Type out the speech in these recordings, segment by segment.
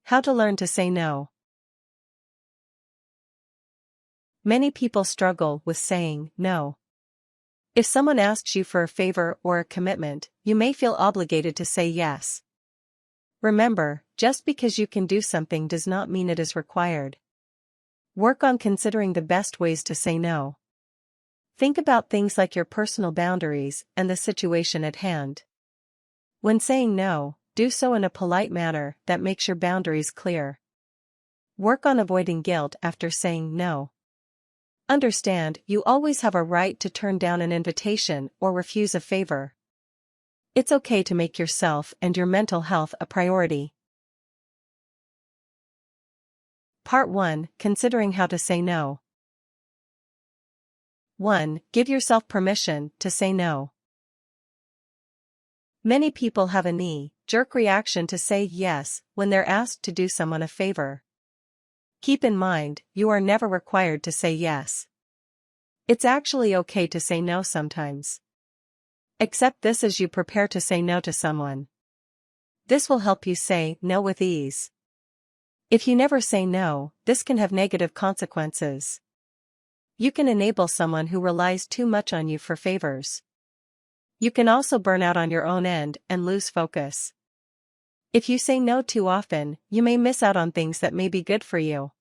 How to learn to say no. Many people struggle with saying no. If someone asks you for a favor or a commitment, you may feel obligated to say yes. Remember, just because you can do something does not mean it is required. Work on considering the best ways to say no. Think about things like your personal boundaries and the situation at hand. When saying no, do so in a polite manner that makes your boundaries clear. Work on avoiding guilt after saying no. Understand, you always have a right to turn down an invitation or refuse a favor. It's okay to make yourself and your mental health a priority. Part 1. Considering how to say no. 1. Give yourself permission to say no. Many people have a knee-jerk reaction to say yes when they're asked to do someone a favor. Keep in mind, you are never required to say yes. It's actually okay to say no sometimes. Accept this as you prepare to say no to someone. This will help you say no with ease. If you never say no, this can have negative consequences. You can enable someone who relies too much on you for favors. You can also burn out on your own end and lose focus. If you say no too often, you may miss out on things that may be good for you.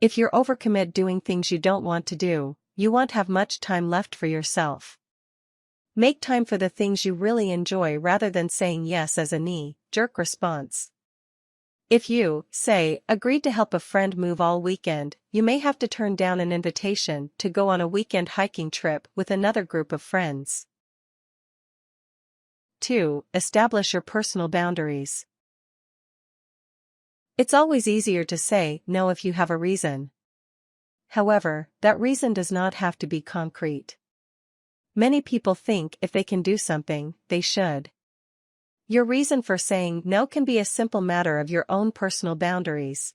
If you're overcommit doing things you don't want to do, you won't have much time left for yourself. Make time for the things you really enjoy rather than saying yes as a knee-jerk response. If you, say, agreed to help a friend move all weekend, you may have to turn down an invitation to go on a weekend hiking trip with another group of friends. 2. Establish your personal boundaries. It's always easier to say no if you have a reason. However, that reason does not have to be concrete. Many people think if they can do something, they should. Your reason for saying no can be a simple matter of your own personal boundaries.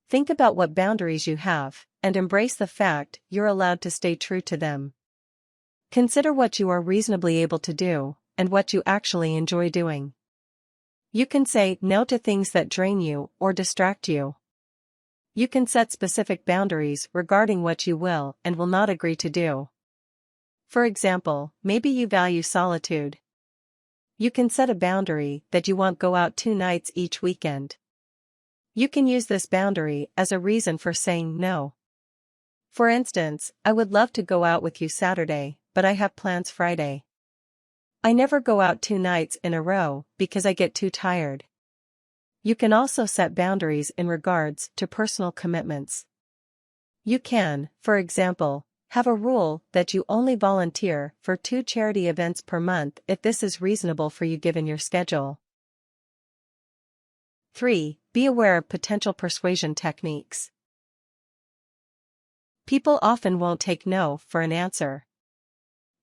Think about what boundaries you have, and embrace the fact you're allowed to stay true to them. Consider what you are reasonably able to do, and what you actually enjoy doing. You can say no to things that drain you or distract you. You can set specific boundaries regarding what you will and will not agree to do. For example, maybe you value solitude. You can set a boundary that you won't go out 2 nights each weekend. You can use this boundary as a reason for saying no. For instance, I would love to go out with you Saturday, but I have plans Friday. I never go out 2 nights in a row because I get too tired. You can also set boundaries in regards to personal commitments. You can, for example, have a rule that you only volunteer for 2 charity events per month if this is reasonable for you given your schedule. 3. Be aware of potential persuasion techniques. People often won't take no for an answer.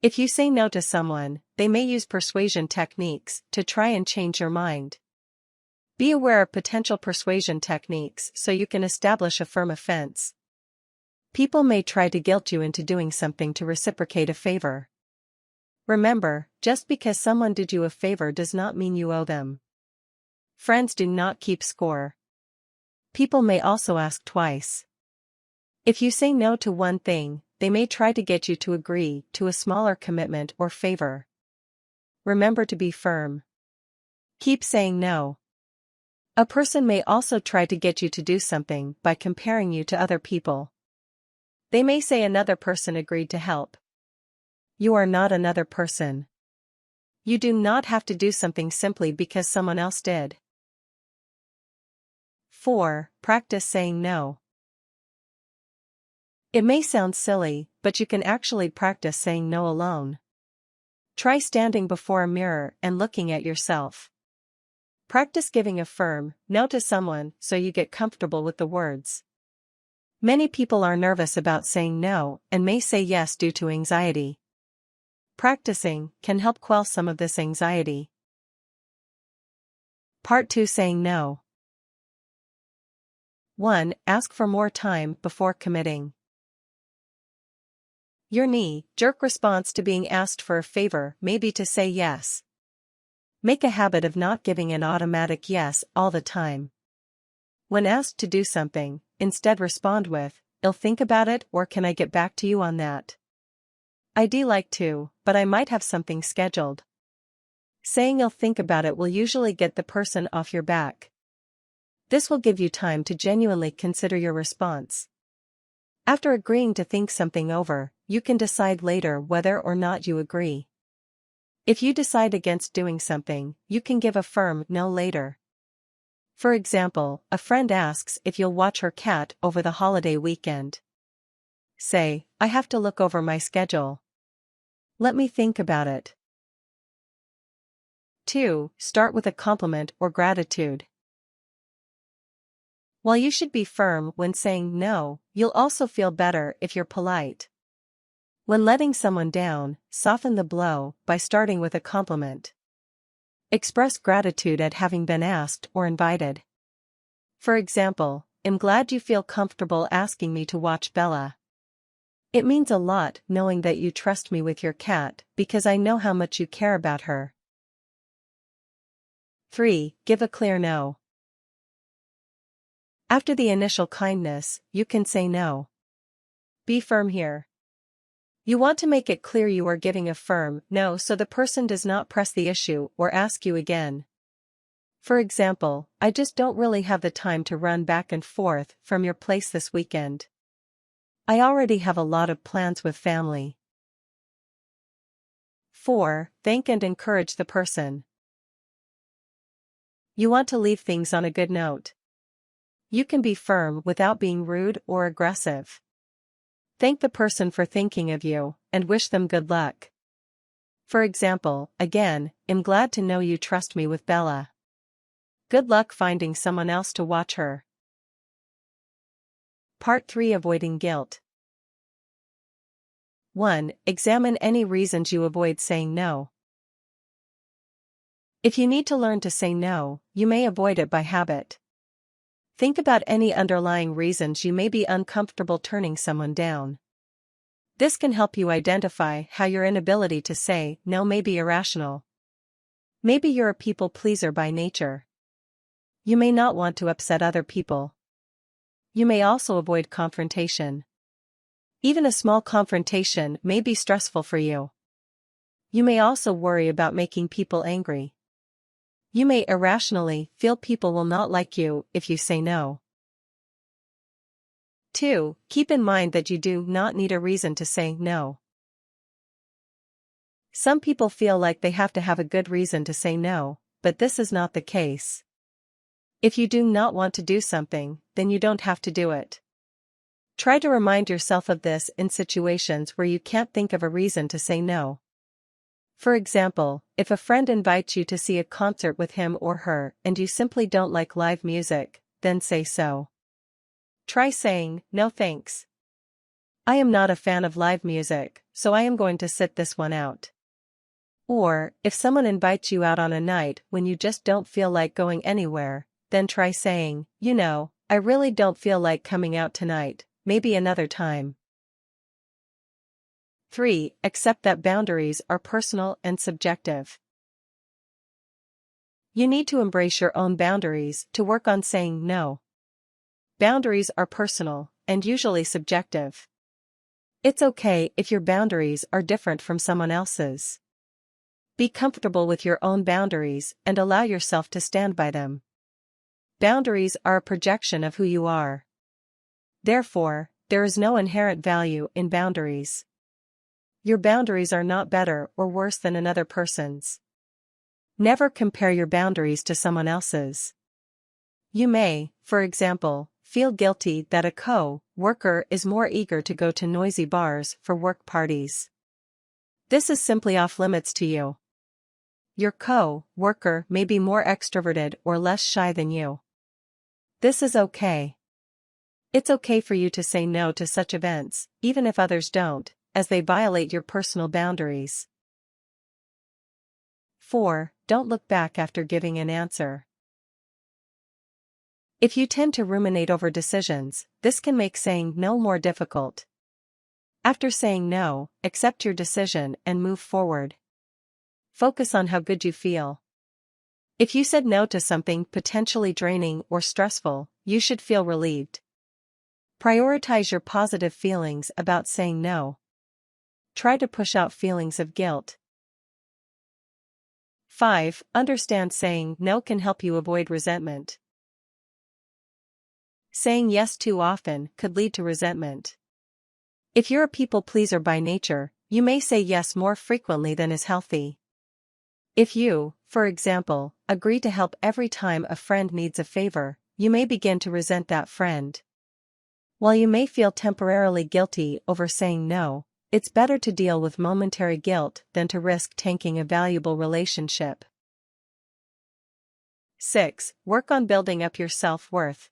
If you say no to someone, they may use persuasion techniques to try and change your mind. Be aware of potential persuasion techniques so you can establish a firm offense. People may try to guilt you into doing something to reciprocate a favor. Remember, just because someone did you a favor does not mean you owe them. Friends do not keep score. People may also ask twice. If you say no to one thing, they may try to get you to agree to a smaller commitment or favor. Remember to be firm. Keep saying no. A person may also try to get you to do something by comparing you to other people. They may say another person agreed to help. You are not another person. You do not have to do something simply because someone else did. 4. Practice saying no. It may sound silly, but you can actually practice saying no alone. Try standing before a mirror and looking at yourself. Practice giving a firm no to someone so you get comfortable with the words. Many people are nervous about saying no and may say yes due to anxiety. Practicing can help quell some of this anxiety. Part 2. Saying no. 1. Ask for more time before committing. Your knee-jerk response to being asked for a favor may be to say yes. Make a habit of not giving an automatic yes all the time. When asked to do something, instead respond with, "I'll think about it," or "Can I get back to you on that?" I'd like to, but I might have something scheduled. Saying "I'll think about it" will usually get the person off your back. This will give you time to genuinely consider your response. After agreeing to think something over, you can decide later whether or not you agree. If you decide against doing something, you can give a firm no later. For example, a friend asks if you'll watch her cat over the holiday weekend. Say, "I have to look over my schedule. Let me think about it." 2. Start with a compliment or gratitude. While you should be firm when saying no, you'll also feel better if you're polite. When letting someone down, soften the blow by starting with a compliment. Express gratitude at having been asked or invited. For example, "I'm glad you feel comfortable asking me to watch Bella. It means a lot knowing that you trust me with your cat because I know how much you care about her." 3. Give a clear no. After the initial kindness, you can say no. Be firm here. You want to make it clear you are giving a firm no so the person does not press the issue or ask you again. For example, "I just don't really have the time to run back and forth from your place this weekend. I already have a lot of plans with family." 4. Thank and encourage the person. You want to leave things on a good note. You can be firm without being rude or aggressive. Thank the person for thinking of you, and wish them good luck. For example, again, "I'm glad to know you trust me with Bella. Good luck finding someone else to watch her." Part 3. Avoiding guilt. 1. Examine any reasons you avoid saying no. If you need to learn to say no, you may avoid it by habit. Think about any underlying reasons you may be uncomfortable turning someone down. This can help you identify how your inability to say no may be irrational. Maybe you're a people pleaser by nature. You may not want to upset other people. You may also avoid confrontation. Even a small confrontation may be stressful for you. You may also worry about making people angry. You may irrationally feel people will not like you if you say no. 2. Keep in mind that you do not need a reason to say no. Some people feel like they have to have a good reason to say no, but this is not the case. If you do not want to do something, then you don't have to do it. Try to remind yourself of this in situations where you can't think of a reason to say no. For example, if a friend invites you to see a concert with him or her and you simply don't like live music, then say so. Try saying, "No thanks. I am not a fan of live music, so I am going to sit this one out." Or, if someone invites you out on a night when you just don't feel like going anywhere, then try saying, "You know, I really don't feel like coming out tonight, maybe another time." 3. Accept that boundaries are personal and subjective. You need to embrace your own boundaries to work on saying no. Boundaries are personal, and usually subjective. It's okay if your boundaries are different from someone else's. Be comfortable with your own boundaries and allow yourself to stand by them. Boundaries are a projection of who you are. Therefore, there is no inherent value in boundaries. Your boundaries are not better or worse than another person's. Never compare your boundaries to someone else's. You may, for example, feel guilty that a co-worker is more eager to go to noisy bars for work parties. This is simply off limits to you. Your co-worker may be more extroverted or less shy than you. This is okay. It's okay for you to say no to such events, even if others don't, as they violate your personal boundaries. 4. Don't look back after giving an answer. If you tend to ruminate over decisions, this can make saying no more difficult. After saying no, accept your decision and move forward. Focus on how good you feel. If you said no to something potentially draining or stressful, you should feel relieved. Prioritize your positive feelings about saying no. Try to push out feelings of guilt. 5. Understand saying no can help you avoid resentment. Saying yes too often could lead to resentment. If you're a people pleaser by nature, you may say yes more frequently than is healthy. If you, for example, agree to help every time a friend needs a favor, you may begin to resent that friend. While you may feel temporarily guilty over saying no, it's better to deal with momentary guilt than to risk tanking a valuable relationship. 6. Work on building up your self-worth.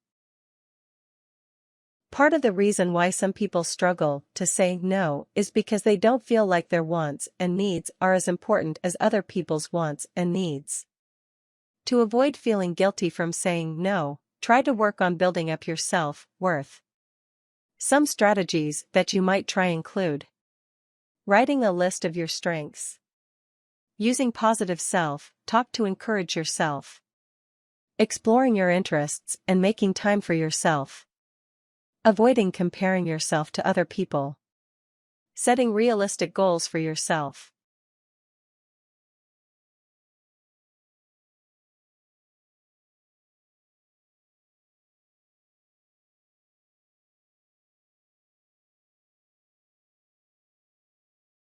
Part of the reason why some people struggle to say no is because they don't feel like their wants and needs are as important as other people's wants and needs. To avoid feeling guilty from saying no, try to work on building up your self-worth. Some strategies that you might try include writing a list of your strengths, using positive self-talk to encourage yourself, exploring your interests and making time for yourself, avoiding comparing yourself to other people, setting realistic goals for yourself.